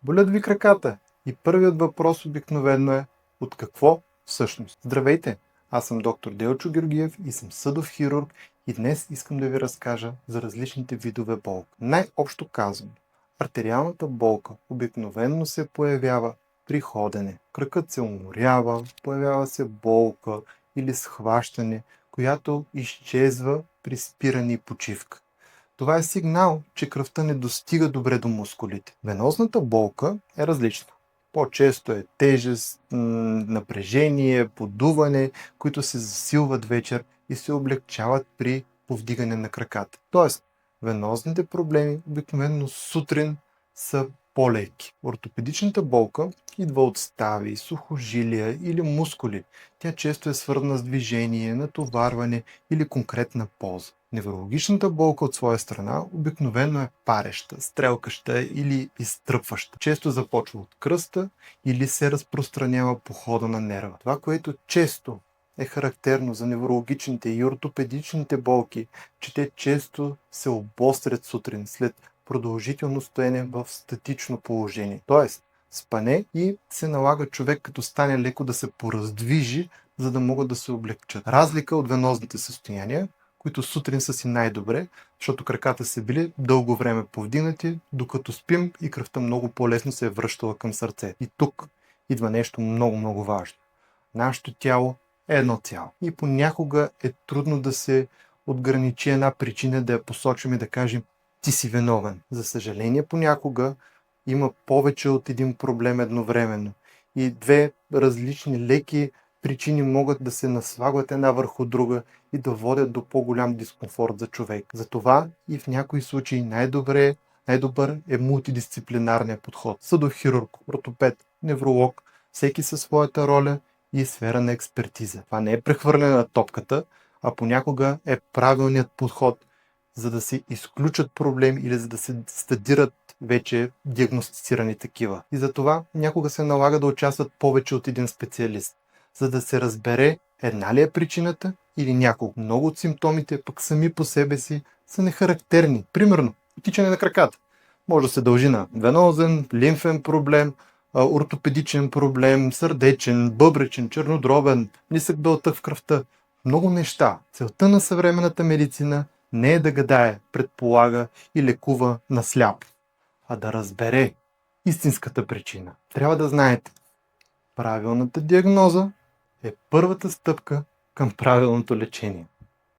Болят ви краката и първият въпрос обикновено е: от какво всъщност? Здравейте, аз съм доктор Делчо Георгиев и съм съдов хирург и днес искам да ви разкажа за различните видове болка. Най-общо казано, артериалната болка обикновено се появява при ходене. Кракът се уморява, появява се болка или схващане, която изчезва при спиране и почивка. Това е сигнал, че кръвта не достига добре до мускулите. Венозната болка е различна. По-често е тежест, напрежение, подуване, които се засилват вечер и се облегчават при повдигане на краката. Тоест, венозните проблеми обикновено сутрин са по-леки. Ортопедичната болка идва от стави, сухожилия или мускули. Тя често е свързана с движение, натоварване или конкретна поза. Неврологичната болка от своя страна обикновено е пареща, стрелкаща или изтръпваща. Често започва от кръста или се разпространява по хода на нерва. Това, което често е характерно за неврологичните и ортопедичните болки, че те често се обострят сутрин след продължително стоене в статично положение. Тоест, спане и се налага човек като стане леко да се пораздвижи, за да могат да се облегчат. Разлика от венозните състояния, които сутрин са си най-добре, защото краката са били дълго време повдигнати, докато спим и кръвта много по-лесно се е връщала към сърце. И тук идва нещо много важно. Нашето тяло е едно цяло. И понякога е трудно да се отграничи една причина, да я посочим и да кажем: ти си виновен. За съжаление, понякога има повече от един проблем едновременно. И две различни леки причини могат да се наслагват една върху друга и да водят до по-голям дискомфорт за човек. Затова и в някои случаи най-добър е мултидисциплинарният подход. Съдов хирург, ортопед, невролог, всеки със своята роля и сфера на експертиза. Това не е прехвърляне на топката, а понякога е правилният подход, за да се изключат проблеми или за да се стадират вече диагностицирани такива. И затова някога се налага да участват повече от един специалист, за да се разбере една ли е причината или няколко. Много от симптомите пък сами по себе си са нехарактерни. Примерно, отичане на краката може да се дължи на венозен, лимфен проблем, ортопедичен проблем, сърдечен, бъбречен, чернодробен, нисък белтък в кръвта. Много неща. Целта на съвременната медицина не е да гадае, предполага и лекува насляпо, а да разбере истинската причина. Трябва да знаете, правилната диагноза е първата стъпка към правилното лечение.